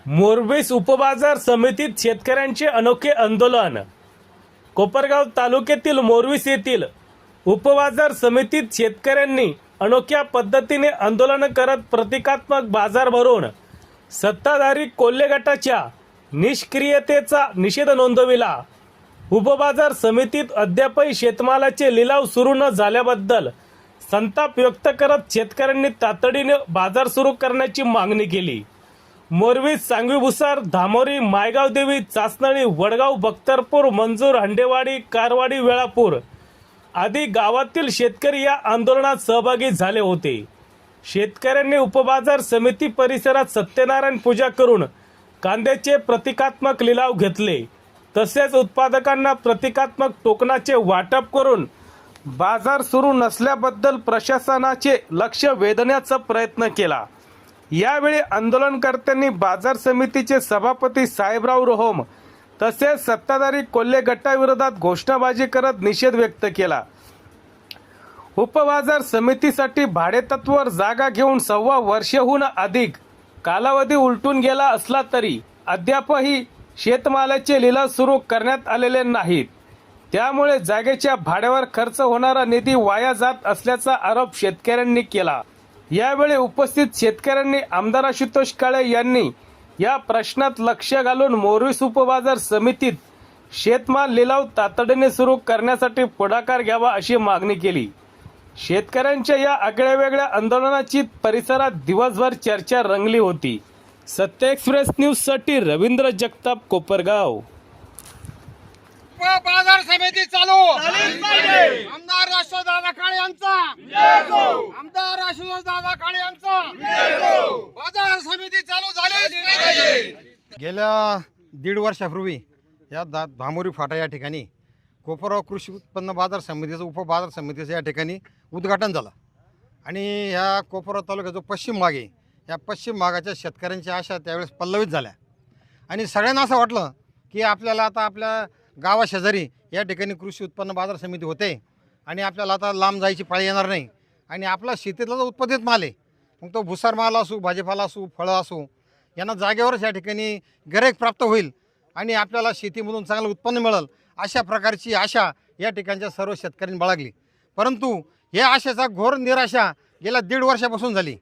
मोरवेस उपबाजार समितीत शेतकऱ्यांचे अनोखे आंदोलन। कोपरगाव तालुक्यातील मोरवेस येथील उपबाजार समितीत शेतकऱ्यांनी अनोख्या पद्धतीने आंदोलन करत प्रतिकात्मक बाजार भरून सत्ताधारी कोल्हे गटाच्या निष्क्रियतेचा निषेध नोंदविला। उपबाजार समितीत अद्यापही शेतमालाचे लिलाव सुरू न झाल्याबद्दल संताप व्यक्त करत शेतकऱ्यांनी तातडीने बाजार सुरू करण्याची मागणी केली। मोरवेस, सांगवी, भुसार, धामोरी, मायगाव देवी, चासनळी, वडगाव, बख्तरपूर, मंजूर, हंडेवाडी, कारवाडी, वेळापूर आदी गावातील शेतकरी या आंदोलनात सहभागी झाले होते। शेतकऱ्यांनी उपबाजार समिती परिसरात सत्यनारायण पूजा करून कांद्याचे प्रतिकात्मक लिलाव घेतले। तसेच उत्पादकांना प्रतिकात्मक टोकनाचे वाटप करून बाजार सुरू नसल्याबद्दल प्रशासनाचे लक्ष वेधण्याचा प्रयत्न केला। यावेळी आंदोलनकर्त्यांनी बाजार समितीचे सभापती साहेबराव रोहम तसेच सत्ताधारी कोल्हे गटाविरोधात घोषणाबाजी करत निषेध व्यक्त केला। उपबाजार समितीसाठी भाडेतत्त्वावर जागा घेऊन 1.25 वर्षहून अधिक कालावधी उलटून गेला असला तरी अद्यापही शेतमालाचे लिलाव सुरू करण्यात आलेले नाहीत। त्यामुळे जागेच्या भाड्यावर खर्च होणारा निधी वाया जात असल्याचा आरोप शेतकऱ्यांनी केला। यावेळी उपस्थित शेतकऱ्यांनी आमदार आशुतोष काळे यांनी या प्रश्नात लक्ष घालून मोरवेस उपबाजार समितीत शेतमाल लिलाव तातडीने सुरू करण्यासाठी पुढाकार घ्यावा अशी मागणी केली। शेतकऱ्यांच्या या आगळ्यावेगळ्या आंदोलनाची परिसरात दिवसभर चर्चा रंगली होती। सत्य एक्सप्रेस न्यूज साठी रवींद्र जगताप, कोपरगाव। बाजार समिती चालू आमदार राष्ट्रदादा काळे यांचा आमदार राष्ट्रदादा काळे यांचा बाजार समिती चालू झाली। गेल्या 1.5 वर्षापूर्वी या धामोरी फाटा या ठिकाणी कोपरगाव कृषी उत्पन्न बाजार समितीचं उपबाजार समितीचं या ठिकाणी उद्घाटन झालं आणि ह्या कोपरगाव तालुक्याचा जो पश्चिम भाग आहे या पश्चिम भागाच्या शेतकऱ्यांच्या आशा त्यावेळेस पल्लवित झाल्या आणि सगळ्यांना असं वाटलं की आपल्याला आता आपल्या गावाशेजारी या ठिकाणी कृषी उत्पन्न बाजार समिती होते आणि आपल्याला आता लांब जायची पाळी येणार नाही आणि आपला शेतीतला जो उत्पादित माल आहे मग तो भुसार माल असो, भाजीपाला असो, फळं असो, यांना जागेवरच या ठिकाणी गिऱ्हाईक प्राप्त होईल आणि आपल्याला शेतीमधून चांगलं उत्पन्न मिळेल अशा प्रकारची आशा या ठिकाणच्या सर्व शेतकऱ्यांनी बाळगली। परंतु या आशेचा घोर निराशा गेल्या 1.5 वर्षापासून झाली।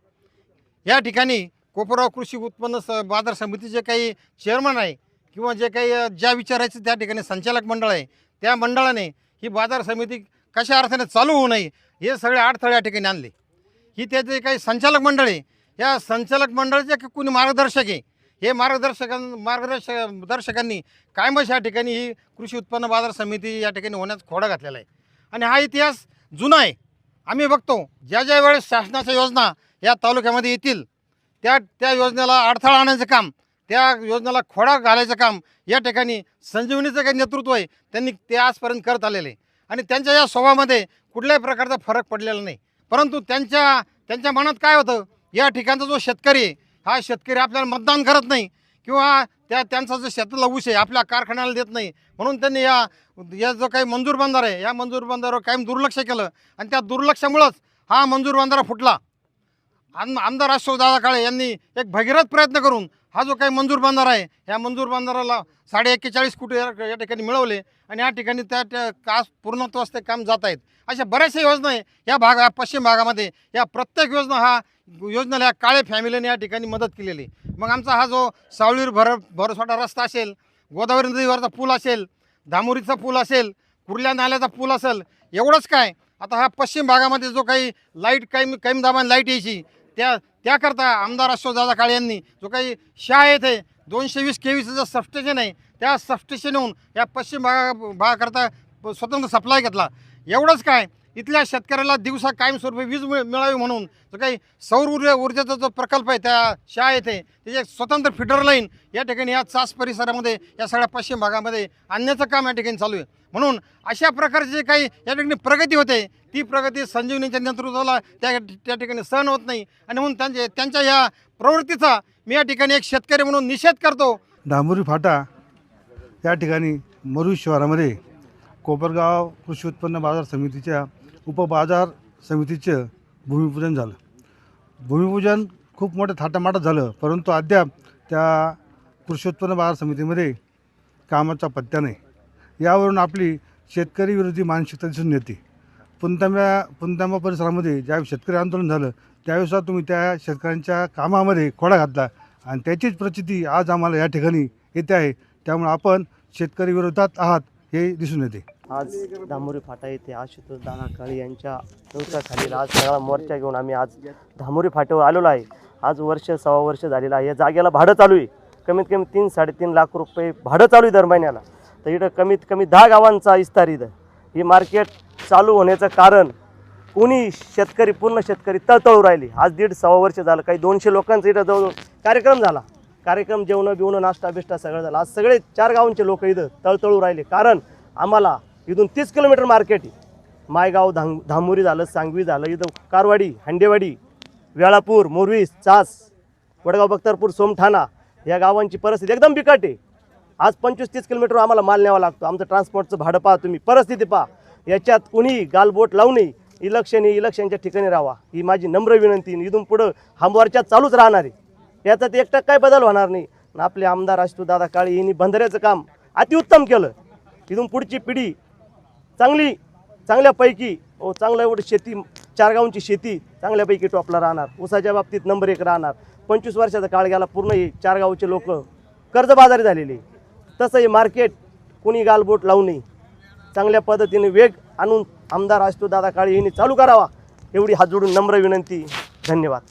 या ठिकाणी कोपरगाव कृषी उत्पन्न बाजार समितीचे काही चेअरमन आहे किंवा जे काही ज्या विचारायचं त्या ठिकाणी संचालक मंडळ आहे त्या मंडळाने ही बाजार समिती कशा अर्थाने चालू होऊ नये हे सगळे अडथळे या ठिकाणी आणले। ही त्याचे काही संचालक मंडळ आहे, या संचालक मंडळाचे कोणी मार्गदर्शक आहे, हे मार्गदर्शकांनी कायमच या ठिकाणी ही कृषी उत्पन्न बाजार समिती या ठिकाणी होण्यास खोडा घातलेला आहे आणि हा इतिहास जुना आहे। आम्ही बघतो ज्या ज्या वेळेस शासनाच्या योजना या तालुक्यामध्ये येतील त्या योजनेला अडथळा आणायचं काम, त्या योजनेला खोडा घालायचं काम या ठिकाणी संजीवनीचं काही नेतृत्व आहे त्यांनी ते आजपर्यंत करत आलेले आणि त्यांच्या या स्वभावामध्ये कुठल्याही प्रकारचा फरक पडलेला नाही। परंतु त्यांच्या मनात काय होतं, या ठिकाणचा जो शेतकरी आहे हा शेतकरी आपल्याला मतदान करत नाही किंवा त्यांचा जो शेतातला ऊस आहे आपल्या कारखान्याला देत नाही म्हणून त्यांनी या जो काही मंजूर बंधार आहे या मंजूर बंधारावर कायम दुर्लक्ष केलं आणि त्या दुर्लक्षामुळंच हा मंजूर बंधारा फुटला। आमदार राष्ट्रदादा काळे यांनी एक भगीरथ प्रयत्न करून हा जो काही मंजूर बंधारा आहे या मंजूर बंधाराला 41.5 कोटी या ठिकाणी मिळवले आणि या ठिकाणी त्या पूर्णत्वास ते काम जात आहेत। अशा बऱ्याचशा योजना आहे या पश्चिम भागामध्ये, या प्रत्येक योजनेला या काळे फॅमिलीने या ठिकाणी मदत केलेली। मग आमचा हा जो सावळीवर भरसवाडा रस्ता असेल, गोदावरी नदीवरचा पूल असेल, धामोरीचा पूल असेल, कुर्ल्या नाल्याचा पूल असेल, एवढंच काय आता हा पश्चिम भागामध्ये जो काही लाईट कमी दाबाने लाईट यायची त्याकरता आमदार राष्ट्रदादा काळे यांनी जो काही शाळेत आहे 220 kVचं जो सबस्टेशन आहे त्या सबस्टेशनहून या पश्चिम भागाकरता स्वतंत्र सप्लाय घेतला। एवढंच काय इथल्या शेतकऱ्याला दिवसा कायमस्वरूपी वीज मिळावी म्हणून जो काही सौर ऊर्जेचा जो प्रकल्प आहे त्या शाळेत आहे त्याचे स्वतंत्र फिडर लाईन या ठिकाणी या चास परिसरामध्ये या सगळ्या पश्चिम भागामध्ये आणण्याचं काम या ठिकाणी चालू आहे। म्हणून अशा प्रकारची जे काही या ठिकाणी प्रगती होते ती प्रगती संजीवनीच्या नेतृत्वाला त्या ठिकाणी सहन होत नाही आणि म्हणून त्यांच्या या प्रवृत्तीचा मी या ठिकाणी एक शेतकरी म्हणून निषेध करतो। धामोरी फाटा या ठिकाणी मोरवेस शहरामध्ये कोपरगाव कृषी उत्पन्न बाजार समितीच्या उपबाजार समितीचं भूमिपूजन झालं। भूमिपूजन खूप मोठं थाटामाटात झालं, परंतु अद्याप त्या कृषी उत्पन्न बाजार समितीमध्ये कामाचा पत्त्या नाही. यावरून आपली शेतकरी विरोधी मानसिकता दिसून येते. पुणतांबा परिसरामध्ये ज्यावेळी शेतकरी आंदोलन झालं त्यावेळेस तुम्ही त्या शेतकऱ्यांच्या कामामध्ये खोडा घातला आणि त्याचीच प्रचिती आज आम्हाला या ठिकाणी येते आहे. त्यामुळे आपण शेतकरी विरोधात आहात हे दिसून येते. आज धामोरी फाटा येथे आशुतोष दादा काळे यांच्या नेतृत्वाखाली आज सगळा मोर्चा घेऊन आम्ही आज धामोरी फाट्यावर आलेलो आहे. आज सव्वा वर्ष झालेलं आहे. या जागेला भाडं चालू आहे. कमीत कमी 3-3.5 लाख रुपये भाडं चालू आहे दर महिन्याला. तर इथं कमीत कमी 10 गावांचा विस्तार इथं. ही मार्केट चालू होण्याचं कारण कोणी शेतकरी पूर्ण शेतकरी तळतळू राहिले. आज 1.5-1.25 वर्ष झालं. काही 200 लोकांचा इथं जवळ कार्यक्रम झाला. कार्यक्रम जेवण बिवणं नाश्ता बिष्टा सगळं झालं. आज सगळे 4 गावांचे लोक इथं तळतळू राहिले. कारण आम्हाला इथून 30 किलोमीटर मार्केट आहे. मायगाव धामोरी झालं, सांगवी झालं, इथं कारवाडी, हांडेवाडी, वेळापूर, मोरवी, चास, वडगाव, बख्तरपूर, सोमठाणा या गावांची परिस्थिती एकदम बिकट आहे. आज 25-30 किलोमीटर आम्हाला माल न्यावा लागतो. आमचं ट्रान्सपोर्टचं भाडं पहा तुम्ही, परिस्थिती पहा. याच्यात कुणी गालबोट लावू नये. इलेक्शनच्या ठिकाणी राहावा ही माझी नम्र विनंती. इथून पुढं हा मोर्चा चालूच राहणार आहे. याच्यात 1% काय बदल होणार नाही. आपले आमदार आशुतोष दादा काळे यांनी बंधाऱ्याचं काम अतिउत्तम केलं. इथून पुढची पिढी चांगल्यापैकी चांगलं एवढं शेती 4 गावांची शेती चांगल्यापैकी टॉपला राहणार. ऊसाच्या बाबतीत नंबर 1 राहणार. 25 वर्षाचा काळ गेला पूर्ण हे 4 गावचे लोक कर्जबाजारी झालेले. तसं हे मार्केट कोणी गालबोट लावू नये. चांगल्या पद्धतीने वेग आणून आमदार आशुतोष दादा काळे यांनी चालू करावा एवढी हात जोडून नम्र विनंती. धन्यवाद.